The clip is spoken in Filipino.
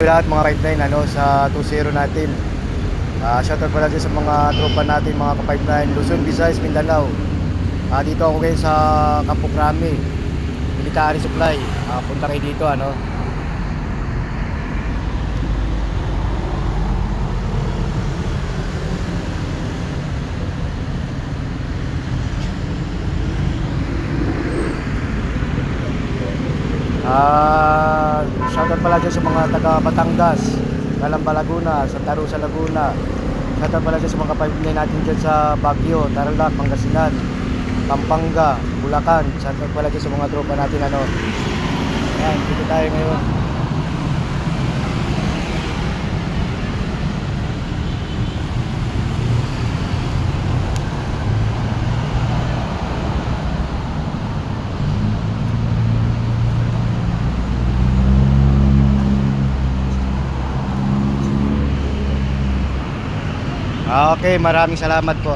Lahat mga pipeline ano sa 20 natin. Shoutout pala dyan sa mga tropa natin, mga ka-pipeline Luzon, Visayas, Mindanao. Dito ako ngayon sa Campo Crame, military supply. Punta kayo dito ano. Shoutout pala dyan sa mga taga Batangas, Calamba, Laguna, Santa Rosa, Laguna. Shoutout pala dyan sa mga pipeline natin dyan sa Baguio, Tarlac, Pangasinan, Pampanga, Bulacan. Shoutout pala dyan sa mga tropa natin ano. Ayan, dito tayo ngayon. Okay, maraming salamat po.